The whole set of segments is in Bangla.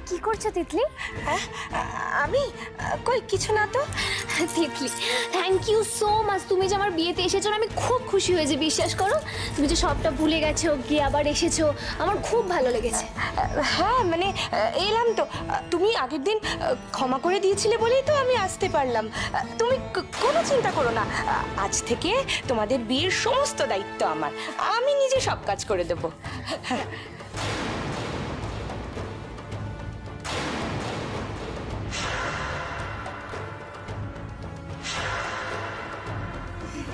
কি করছো তিতলি? আমি কই কিছু না তো। Titli thank you so much, তুমি যে আমার বিয়েতে এসেছো আমি খুব খুশি হয়েছি, বিশ্বাস করো। তুমি যে সবটা ভুলে গেছো গিয়ে আবার এসেছো, আমার খুব ভালো লেগেছে। হ্যাঁ মানে এলাম তো, তুমি আগের দিন ক্ষমা করে দিয়েছিলে বলেই তো আমি আসতে পারলাম। তুমি কোনো চিন্তা করো না, আজ থেকে তোমাদের বিয়ের সমস্ত দায়িত্ব আমার, আমি নিজে সব কাজ করে দেবো।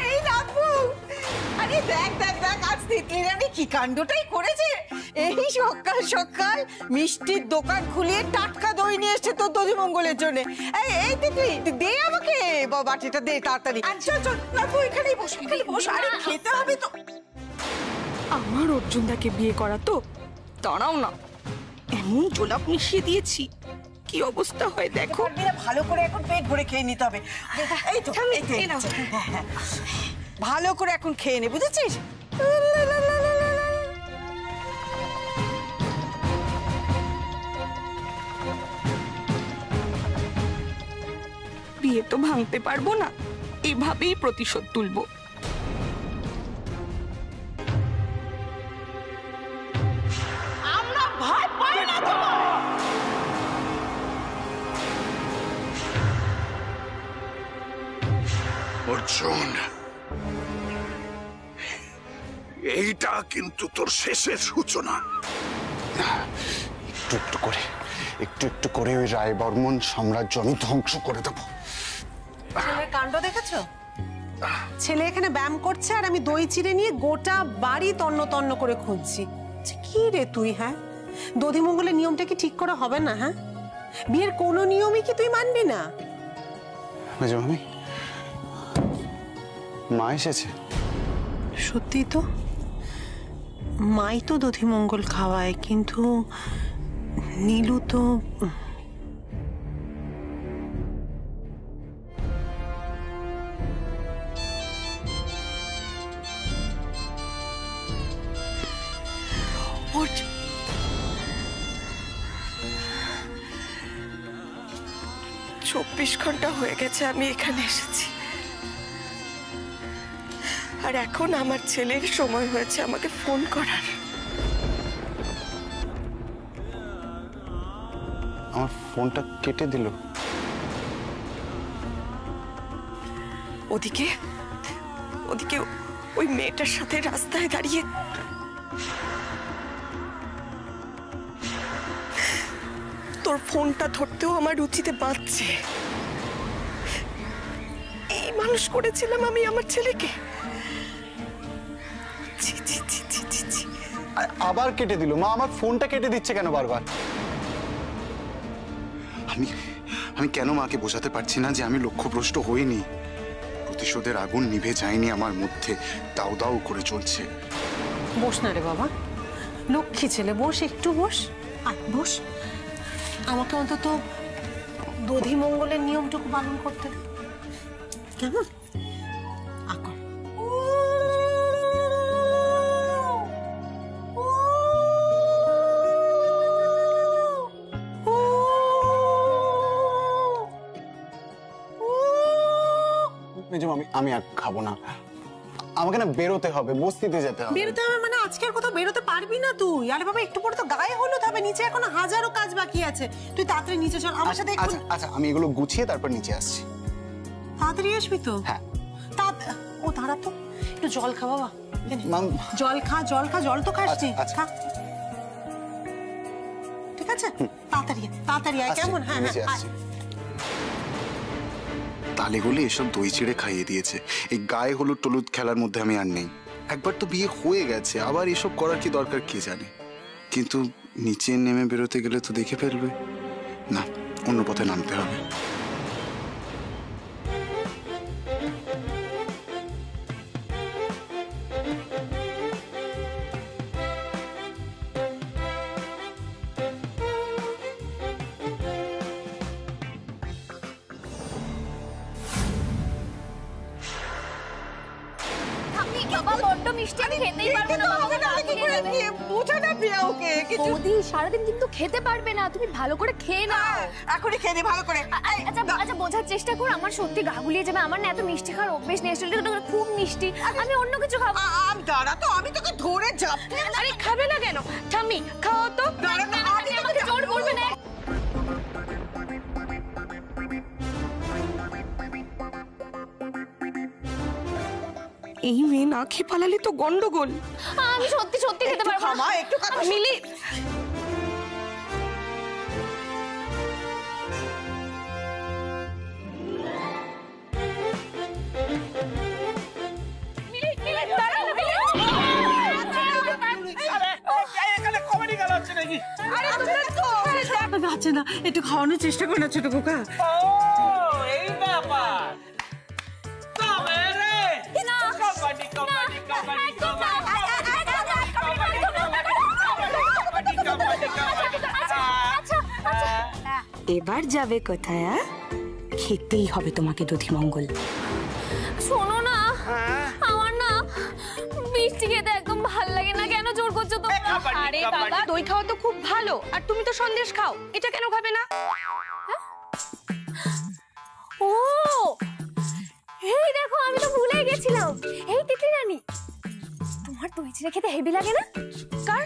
এই রাখবো। আরে দেখ দেখ দেখ, আজ তিতলির আমি কি কাণ্ডটাই করেছে। এই সকাল সকাল মিষ্টির দোকান খুলিয়ে টাটকা দই নিয়ে এসছে তোর দধিমঙ্গলের জন্য। এই তিতলি দে আমাকে বাটিটা দে তাড়াতাড়ি। চল চল না, তুই এখানেই বস, এখানে বস। আরে খেতে হবে তো। আমার অর্জুনদাকে বিয়ে করা তো, দাঁড়াও না, এমন জোলাপ মিশিয়ে দিয়েছি কি অবস্থা হয় দেখো। ভালো করে এখন পেট ভরে খেয়ে নিতে হবে। এই তো ভালো করে এখন খেয়ে নে, বুঝেছিস? বিয়ে তো ভাঙতে পারবো না, এভাবেই প্রতিশোধ তুলবো। আমরা ভয় পাই না তোমার। অর্জুন, এইটা কিন্তু তোর শেষের সূচনা। একটু একটু করে ওই রায় বর্মন সাম্রাজ্য আমি ধ্বংস করে দেবো। ছেলের কাণ্ড দেখেছো? ছেলে এখানে ব্যায়াম করছে আর আমি দই চিড়ে নিয়ে গোটা বাড়ি তন্ন তন্ন করে খুঁজছি। কি রে তুই? হ্যাঁ, দধিমঙ্গলের নিয়মটা কি ঠিক করে হবে না? হ্যাঁ, বিয়ের কোনো নিয়মই কি তুই মানবি না? মেজো মামি, মা এসেছে। সত্যি তো, মাই তো দধিমঙ্গল খাওয়ায়, কিন্তু নীলু তো চব্বিশ ঘন্টা হয়ে গেছে আমি এখানে এসেছি, আর এখন আমার ছেলের সময় হয়েছে আমাকে ফোন করার। আমার ফোনটা কেটে দিল। ওদিকে ওদিকে ওই মেয়েটার সাথে রাস্তায় দাঁড়িয়ে তোর ফোনটা ধরতেও আমার রুচিতে বাঁধছে। এই মানুষ করেছিলাম আমি আমার ছেলেকে। আবার কেটে দিল। মা আমার ফোনটা কেটে দিচ্ছে কেন বারবার? আমি কেন মাকে বোঝাতে পারছি না যে আমি লক্ষ্যভ্রষ্ট হইনি? প্রতিশোধের আগুন নিভে যায়নি আমার মধ্যে, দাউ দাউ করে চলছে। বস না রে বাবা, লক্ষ্মী ছেলে, বস, একটু বস। আয় বস, আমাকে অন্তত দধিমঙ্গলের নিয়মটুকু পালন করতে দে, কেমন? আকর মেজো মামি, আমি আর খাবো না, আমাকে না বেরোতে হবে, বস্তিতে যেতে হবে। বেরোতে হবে মানে আজকের কোথাও বেরোতে পারবি না তুই? আরে বাবা, একটু পরে তো গায়ে হলুদ হবে, নিচে এখনো হাজারো কাজ বাকি আছে। তুই তাড়াতাড়ি নিচে চল আমার সাথে। আচ্ছা আচ্ছা, আমি এগুলো গুছিয়ে তারপর নিচে আসছি। তাড়াতাড়ি আসবি তো? হ্যাঁ। ও দাঁড়া তো, একটু জল খা বাবা। জল খা, জল তো খাসনি। আচ্ছা। খা, ঠিক আছে? তাড়াতাড়ি আয়, কেমন? হ্যাঁ হ্যাঁ। তালে গলে এসব দই চিড়ে খাইয়ে দিয়েছে। এই গায়ে হলুদ টলুদ খেলার মধ্যে আমি আর নেই। একবার তো বিয়ে হয়ে গেছে, আবার এসব করার কি দরকার কে জানে। কিন্তু নিচে নেমে বেরোতে গেলে তো দেখে ফেলবে। না, অন্য পথে নামতে হবে। বাবা বড্ড মিষ্টি, আমি খেতেই পারবো না। হবে না, কি করে বোঝা না পিয়া ওকে কিছু। বৌদি সারাদিন কিন্তু খেতে পারবে না, তুমি ভালো করে খেয়ে নাও। এখনই খেয়ে নে ভালো করে। আচ্ছা বোঝার চেষ্টা কর, আমার সত্যি গা গুলিয়ে যাবে। আমার না এত মিষ্টি খাওয়ার অভ্যেস নেই, আসলে এটা খুব মিষ্টি, আমি অন্য কিছু খাবো। দাঁড়া তো, আমি তোকে ধরে চাপতে। আরে খাবে না কেন? ঠাম্মি খাও তো। দাঁড়া না, আমি আমাকে জোর করবে না। এই মেয়ে না খেয়ে পালালে তো গন্ডগোল। আমি সত্যি সত্যি খেতে পারবো না। মা একটু কথা মিলি, বাচ্চা না, একটু খাওয়ানোর চেষ্টা করো না ছোট খোকা। এই ব্যাপার তবে রে কাবাডি কাবাডি কাবাডি এবার যাবে কোথায়? খেতেই হবে তোমাকে দধিমঙ্গল। শোনো না, আমার না মিষ্টি খেতে একদম ভাল লাগে না, কেন জোর করছো তোমরা? আরে বাবা, দই খাওয়া তো খুব ভালো, আর তুমি তো সন্দেশ খাও, এটা কেন খাবে না? ও এই দেখো, আমি তো ভুলেই গেছিলাম। এই তিতলি রানী, তোমার দই চিড়ে খেতে হেভি লাগে না? কার?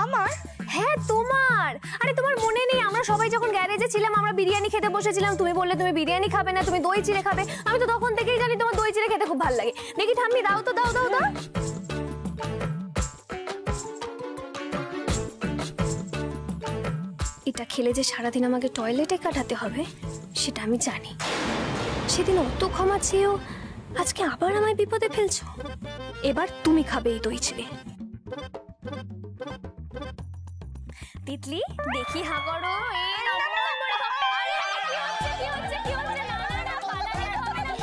আমার? হ্যাঁ তোমার। আরে তোমার মনে নেই, আমরা সবাই যখন গ্যারেজে ছিলাম, আমরা বিরিয়ানি খেতে বসেছিলাম, তুমি বললে তুমি বিরিয়ানি খাবে না, তুমি দই চিড়ে খাবে। আমি তো তখন থেকেই জানি তোমার দই চিড়ে খেতে খুব ভালো লাগে। দেখি ঠাম্মি, দাও তো, দাও দাও দাও। এটা খেলে যে সারাদিন আমাকে টয়লেটে কাটাতে হবে সেটা আমি জানি। সেদিন অত ক্ষমা চেয়েও আজকে আবার আমায় বিপদে ফেলছো। এবার তুমি খাবে এই দই চিড়ে। তিতলি দেখি হা করো। এই নাও, আরে কি হচ্ছে, কি হচ্ছে, কি হচ্ছে? না না না, পালালে হবে না।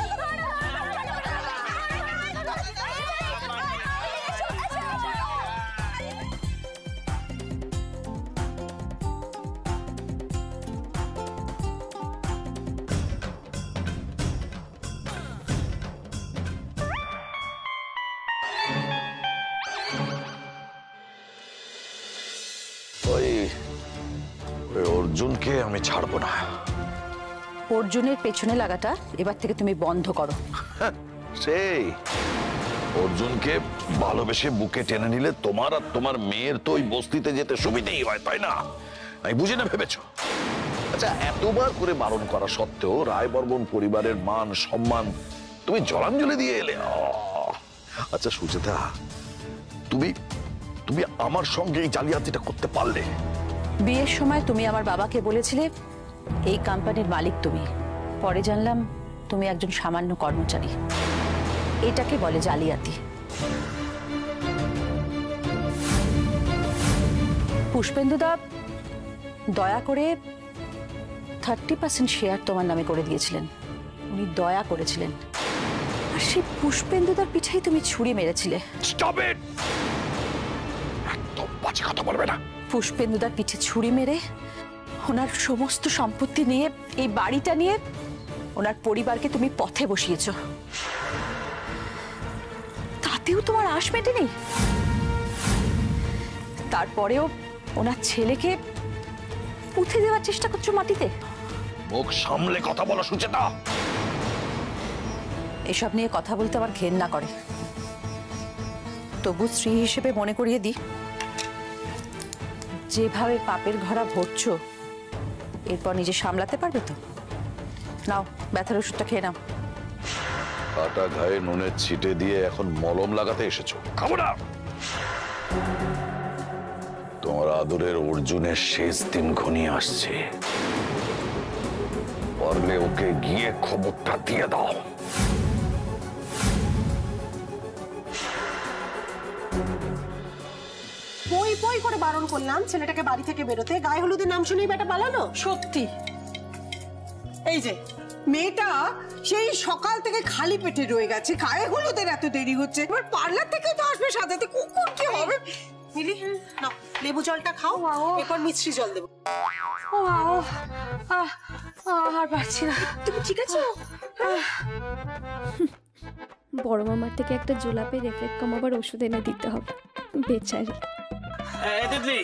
ওই অর্জুনকে আমি ছাড়বো না। অর্জুনের পেছনে লাগাটা এবার থেকে তুমি বন্ধ করো। সেই অর্জুনকে ভালোবেসে বুকে টেনে নিলে তোমার আর তোমার মেয়ের তো ওই বস্তিতে যেতে সুবিধেই হয়, তাই না? আমি বুঝি না ভেবেছো? আচ্ছা, এতবার করে বারণ করা সত্ত্বেও রায় বর্মন পরিবারের মান সম্মান তুমি জলাঞ্জলি দিয়ে এলে। আচ্ছা সুচেতা, তুমি তুমি আমার সঙ্গে এই জালিয়াতিটা করতে পারলে? বিয়ের সময় তুমি আমার বাবাকে বলেছিলে এই কোম্পানির মালিক তুমি, পরে জানলাম তুমি একজন সামান্য কর্মচারী। এটাকে বলে জালিয়াতি। পুষ্পেন্দুদা দয়া করে 30% শেয়ার তোমার নামে করে দিয়েছিলেন। উনি দয়া করেছিলেন, আর সেই পুষ্পেন্দুদার পিঠেই তুমি ছুরি মেরেছিলে। Stop it! একদম বাজে কথা বলবে না। পুষ্পেন্দুদার পিঠে ছুরি মেরে ওনার সমস্ত সম্পত্তি নিয়ে, এই বাড়িটা নিয়ে ওনার পরিবারকে তুমি পথে বসিয়েছো। তাতেও তোমার আশ মেটেনি। তারপরেও ওনার ছেলেকে পুঁতে দেওয়ার চেষ্টা করছো মাটিতে। মুখ সামলে কথা বলো সুচেতা। এসব নিয়ে কথা বলতে আমার ঘেন্না করে। তবু স্ত্রী হিসেবে মনে করিয়ে দিই, যেভাবে পাপের ঘোড়া ভরছো এরপর নিজে সামলাতে পারবে তো? নাও, ব্যথার ওষুধটা খেয়ে নাও। কাটা গায়ে নুনের ছিটে দিয়ে এখন মলম লাগাতে এসেছো? খাবো না। তোমার আদরের অর্জুনের শেষ দিন ঘনিয়ে আসছে, পারলে ওকে গিয়ে খবরটা দিয়ে দাও। বই বই করে বারণ করলাম ছেলেটাকে বাড়ি থেকে বেরোতে, গায়ে হলুদের নাম শুনেই বেটা পালালো। সত্যি এই যে মেয়েটা সেই সকাল থেকে খালি পেটে রয়ে গেছে, গায়ে হলুদের এত দেরি হচ্ছে, এবার পার্লার থেকে তো আসবে সাজাতে, কুকুর কি হবে? মিলি নাও, লেবু জলটা খাও, এরপর মিষ্টি জল দেবো। আর পারছি না। তুমি ঠিক আছো? বড় মামার থেকে একটা জোলাপে রেফ্লেক্ট কমাবার ওষুধ এনে দিতে হবে, বেচারি। এই তিতলি,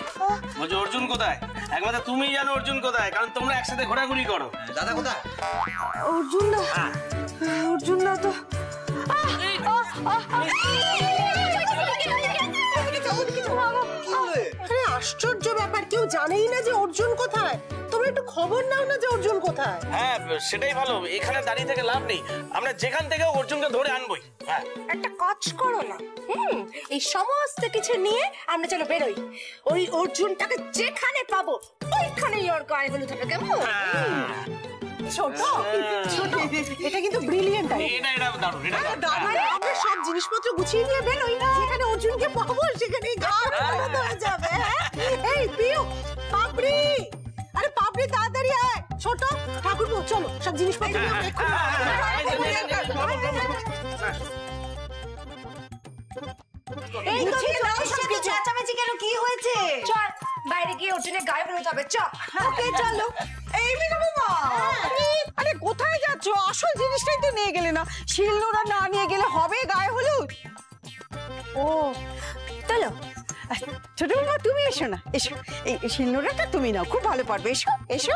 বলছি অর্জুন কোথায়? একমাত্র তুমিই জানো অর্জুন কোথায়, কারণ তোমরা একসাথে ঘোরাঘুরি করো। দাদা কোথায়? অর্জুন না, অর্জুন না তো। আশ্চর্য ব্যাপার, কেউ জানেই না যে অর্জুন কোথায়। তোমরা একটু খবর নাও না যে অর্জুন কোথায়। হ্যাঁ সেটাই ভালো, এখানে দাঁড়িয়ে থেকে লাভ নেই, আমরা যেখান থেকে অর্জুনকে ধরে আনবই। হ্যাঁ একটা কাজ করো না, এই সমস্ত কিছু নিয়ে আমরা চলো বেরোই। ওই অর্জুনটাকে যেখানে পাবো ওইখানেই ওর গায়ে হলুদ হবে, কেমন? ছোট ছোট, এটা কিন্তু ব্রিলিয়েন্ট এটা দারুণ, এটা আমরা সব জিনিসপত্র গুছিয়ে নিয়ে বেরোই, যেখানে অর্জুনকে পাবো সেখানে গায়ে হলুদ হয়ে যাবে। এই পিউ, পাপড়ি, আরে পাপড়ি তাড়াতাড়ি আয়। ছোট ঠাকুরপো, চলো সব জিনিসপত্র নিয়ে আমরা এক্ষুনি এই গুছিয়ে নাও সব কিছু। চেঁচামেচি কেন, কি হয়েছে? চল বাইরে গিয়ে অর্জুনের গায়ে হলুদ হবে, চল। ওকে চলো। এই মিনা বাবা, আরে কোথায় যাচ্ছ? আসল জিনিসটাই তো নিয়ে গেলে না। শিলনোড়া না নিয়ে গেলে হবে গায়ে হলুদ? ও চলো, ছোট বাবা তুমি এসো না, এসো। এই শিলনোড়াটা তুমি নাও, খুব ভালো পারবে। এসো এসো।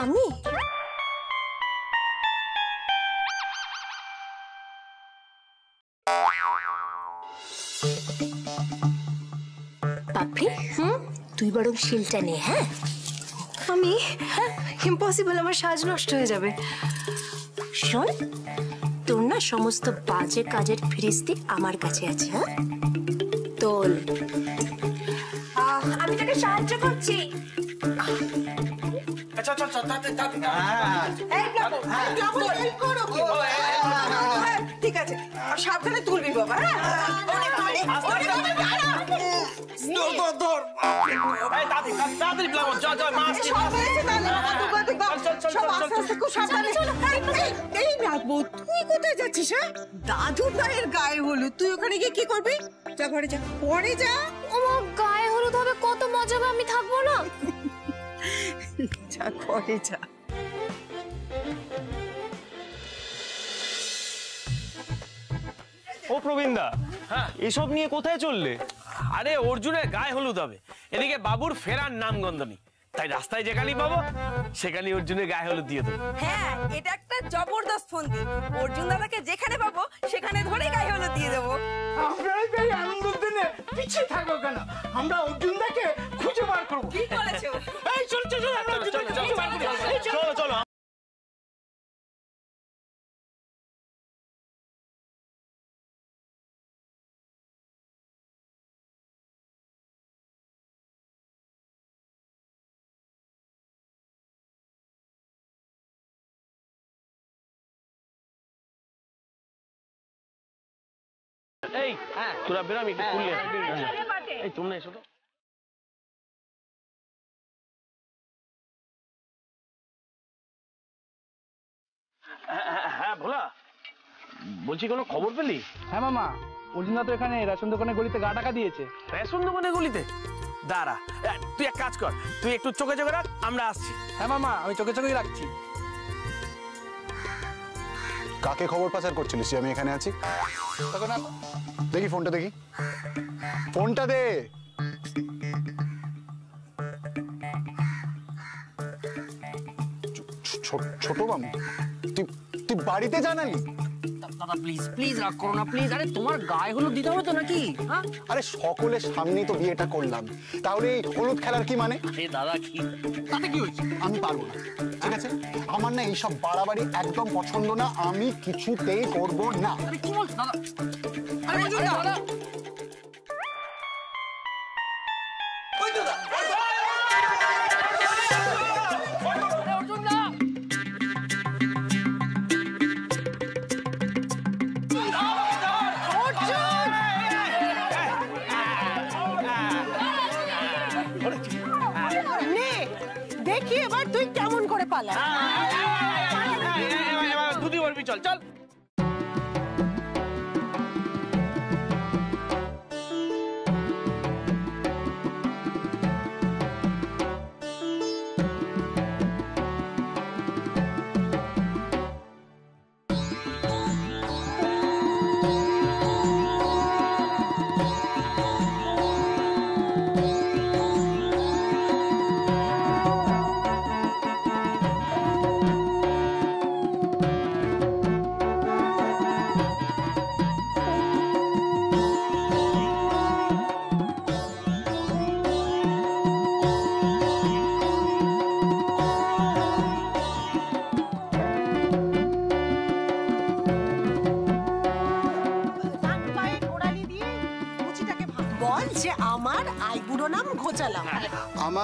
আমি পাপড়ি, তুই বরং শিলটা নে। হ্যাঁ আমি ইম্পসিবল, আমার সাজ নষ্ট হয়ে যাবে। শোন, তোর না সমস্ত বাজে কাজের ফিরিস্তি আমার কাছে আছে। হ্যাঁ তোল, আমি তোকে সাহায্য করছি। আচ্ছা চল চল, তাড়াতাড়ি। ঠিক আছে, সাবধানে তুলবি বাবা। তুই কোথায় যাচ্ছিস? দাদুর গায়ের গায়ে হলুদ, তুই ওখানে গিয়ে কি করবি? যা ঘরে যা, পরে যা। আমার গায়ে হলুদ হবে, কত মজা হবে, আমি থাকবো না। যা ঘরে যা। ও প্রবীণদা, হ্যাঁ এসব নিয়ে কোথায় চললে? আরে অর্জুনের গায়ে হলুদ হবে, এদিকে বাবুর ফেরার নামগন্ধ নেই, তাই রাস্তায় যেখানেই পাবো সেখানেই অর্জুনের গায়ে হলুদ দিয়ে দেবো। হ্যাঁ এটা একটা জবরদস্ত ফন্দি। অর্জুন দাদাকে যেখানে পাবো সেখানে ধরে গায়ে হলুদ দিয়ে দেবো। আপনারা এই আনন্দের দিনে পিছিয়ে থাকবো কেন? আমরা অর্জুন দাকে খুঁজে বার করবো। কি বলেছো? এই চলো চলো, আমরা অর্জুন দাকে খুঁজে বার করবো। চলো চলো। এই তোরা বেরো, আমি একটু খুললে। এই তোমরা এসো তো। হ্যাঁ ভোলা, বলছি কোনো খবর পেলি? হ্যাঁ মামা, অর্জুন দা তো এখানে রেশন দোকানে গলিতে গা টাকা দিয়েছে। রেশন দোকানে গলিতে? দাঁড়া, তুই এক কাজ কর, তুই একটু চোখে চোখে রাখ, আমরা আসছি। হ্যাঁ মামা, আমি চোখে চোখেই রাখছি। কাকে খবর পাচার করছিলিস আমি এখানে আছি? দেখি ফোনটা, দেখি ফোনটা দে। ছোট মামু, তুই বাড়িতে জানালি? দাদা প্লিজ প্লিজ রাগ করো না প্লিজ। আরে তোমার গায়ে হলুদ দিতে হবে তো নাকি? আরে সকলের সামনেই তো বিয়েটা করলাম, তাহলে এই হলুদ খেলার কি মানে? আরে দাদা কি তাতে কি হয়েছে? আমি পারবো না, ঠিক আছে? আমার না এইসব বাড়াবাড়ি একদম পছন্দ না, আমি কিছুতেই করবো না। আরে কি বলছো দাদা? আরে দাদা দেখি এবার তুই কেমন করে পালা। দুদি বলবি, চল চল।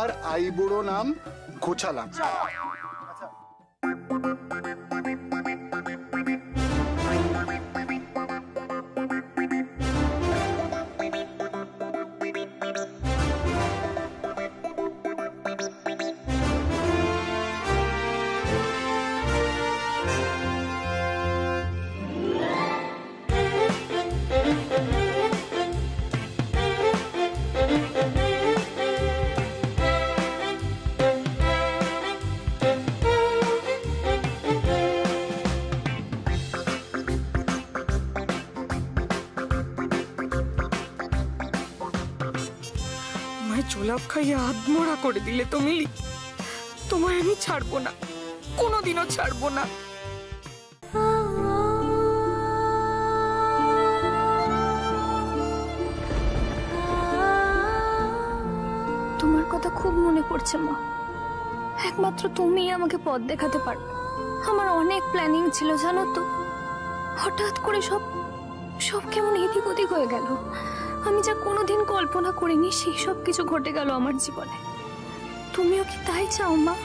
আর আইবুড়ো নাম গোছালাম। গোলাপ খাইয়ে আধমরা করে দিলে তো মিলি। তোমায় আমি ছাড়বো না, কোনোদিনও ছাড়বো না। তোমার কথা খুব মনে পড়ছে মা। একমাত্র তুমিই আমাকে পথ দেখাতে পারবে। আমার অনেক প্ল্যানিং ছিল জানো তো, হঠাৎ করে সব কেমন এদিক ওদিক হয়ে গেল। আমি যা কোনোদিন কল্পনা করিনি সেই সব কিছু ঘটে গেল আমার জীবনে। তুমিও কি তাই চাও মা?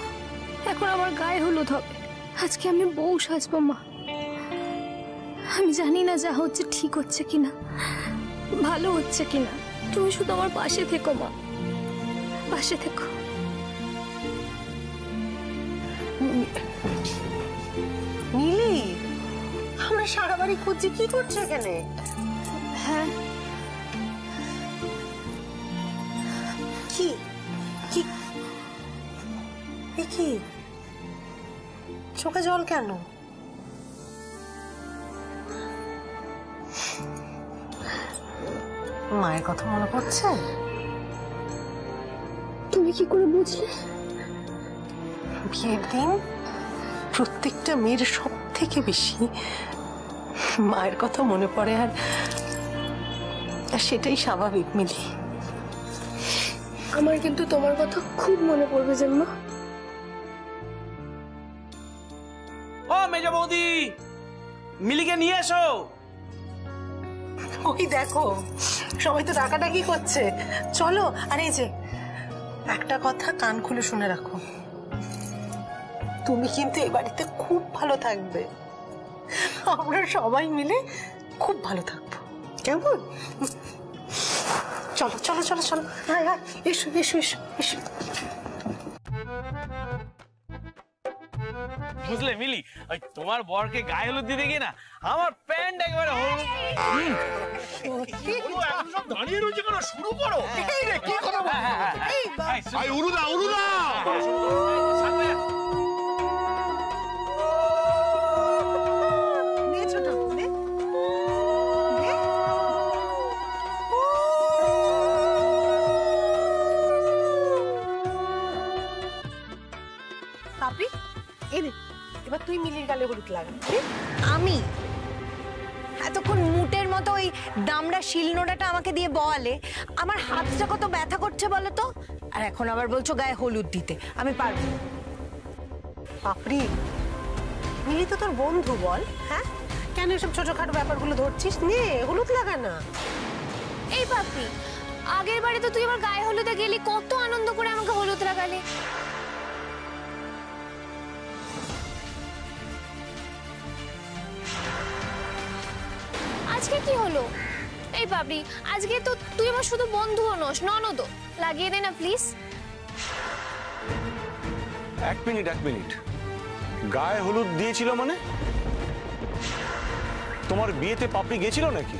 এখন আমার গায়ে হলুদ হবে, আজকে আমি বউ সাজবো মা। আমি জানি না যা হচ্ছে ঠিক হচ্ছে কিনা, ভালো হচ্ছে কিনা। তুমি শুধু আমার পাশে থেকো মা, পাশে থেকো। মিলি, আমরা সারা বাড়ি খুঁজছি, কি করছো এখানে? হ্যাঁ, কি কি কি চোখে জল কেন? মায়ের কথা মনে পড়ছে? তুমি কি করে বুঝলে? বিয়ের দিন প্রত্যেকটা মেয়ের সব থেকে বেশি মায়ের কথা মনে পড়ে, আর সেটাই স্বাভাবিক মিলি। আমার কিন্তু তোমার কথা খুব মনে পড়বে জন্মা। ও মেজো বৌদি, মিলিকে নিয়ে এসো। ওই দেখো সবাই তো ডাকাডাকি করছে, চলো। আর এই যে একটা কথা কান খুলে শুনে রাখো, তুমি কিন্তু এই বাড়িতে খুব ভালো থাকবে। আমরা সবাই মিলে খুব ভালো থাকবো, কেমন? চলো চলো চলো চলো, এসো এসো এসো এসো। বুঝলে মিলি, ওই তোমার বরকে গায়ে হলুদ দিতে গিয়ে না আমার প্যান্ট একবারে হলুদ। সব দাঁড়িয়ে রয়েছে কেন? শুরু করো। উরুদা উরুদা এবার তুই মিলির গালে হলুদ লাগা। আমি এতক্ষণ মুটের মতো ওই দামড়া শিলনোড়াটা আমাকে দিয়ে বলে, আমার হাতটা কত ব্যথা করছে বলো তো, আর এখন আবার বলছো গায়ে হলুদ দিতে। আমি পারবো না। পাপড়ি, মিলি তো তোর বন্ধু, বল হ্যাঁ, কেন এসব ছোটখাটো ব্যাপারগুলো ধরছিস? নে হলুদ লাগা না। এই পাপড়ি, আগের বারে তো তুই আমার গায়ে হলুদে গেলি, কত আনন্দ করে আমাকে হলুদ লাগালে। আজকে কি হলো? এই পাপড়ি, আজকে তো তুই আমার শুধু বন্ধুও নস, ননদও। লাগিয়ে দে না প্লিজ। এক মিনিট, গায়ে হলুদ দিয়েছিল মানে? তোমার বিয়েতে পাপড়ি গেছিল নাকি?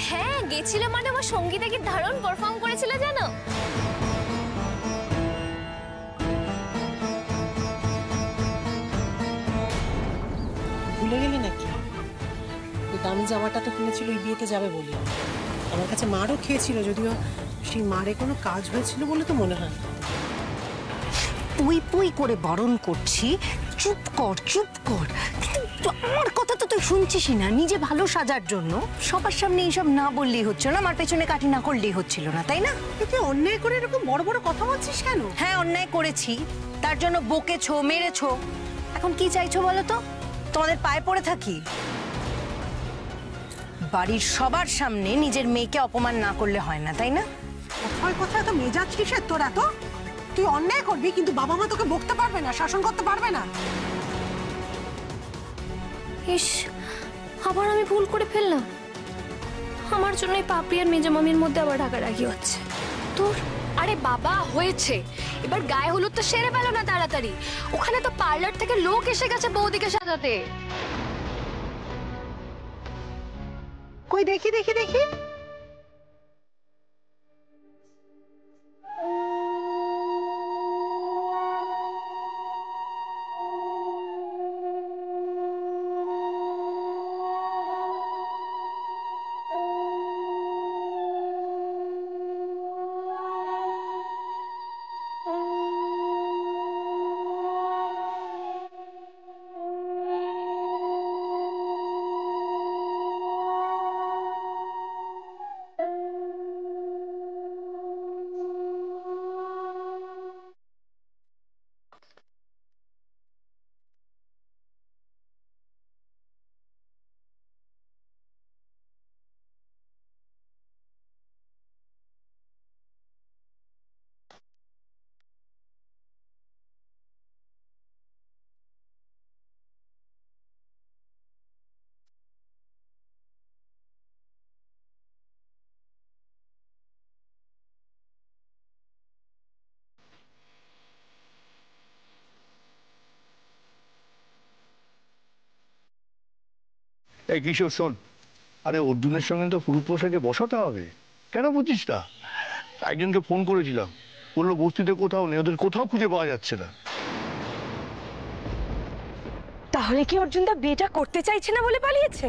হ্যাঁ গেছিল, মানে আমার সঙ্গীতে কি দারুণ পারফর্ম করেছিল জানো। ভুলে গেলি নাকি? দামি জামাটা তো কিনেছিল ওই বিয়েতে যাবে বলে। আমার কাছে মারও খেয়েছিল, যদিও সেই মারে কোনো কাজ হয়েছিল বলে তো মনে হয়। পুই পুই করে বারণ করছি, চুপ কর চুপ কর। কিন্তু আমার কথা তো তুই শুনছিসই না। নিজে ভালো সাজার জন্য সবার সামনে এইসব না বললেই হচ্ছে না, আমার পেছনে কাটি না করলেই হচ্ছিল না, তাই না? তুই অন্যায় করে এরকম বড় বড় কথা বলছিস কেন? হ্যাঁ অন্যায় করেছি, তার জন্য বকেছো, মেরেছো। এখন কি চাইছো বলো তো? তোমাদের পায়ে পড়ে থাকি? বাড়ির সবার সামনে নিজের মেয়েকে অপমান না করলে হয় না, তাই না? কোথায় কোথায় তো মেজাজ কিসের তোরা? তো তুই অন্যায় করবি, কিন্তু বাবা মা তোকে বকতে পারবে না, শাসন করতে পারবে না। ইস, আবার আমি ভুল করে ফেললাম। আমার জন্যই পাপড়ি আর মেজো মামির মধ্যে আবার রাগারাগি হচ্ছে। তোর আরে বাবা হয়েছে, এবার গায়ে হলুদ তো সেরে পেল না তাড়াতাড়ি। ওখানে তো পার্লার থেকে লোক এসে গেছে বৌদিকে সাজাতে। কই দেখি দেখি দেখি। এই কিশোর শোন, আরে অর্জুনের সঙ্গে তো পুরো পোশাকে বসাতে হবে, কেন বুঝিস না? একজনকে ফোন করেছিলাম, বললো বস্তিতে কোথাও নেই, ওদের কোথাও খুঁজে পাওয়া যাচ্ছে না। তাহলে কি অর্জুনদা বিয়েটা করতে চাইছে না বলে পালিয়েছে?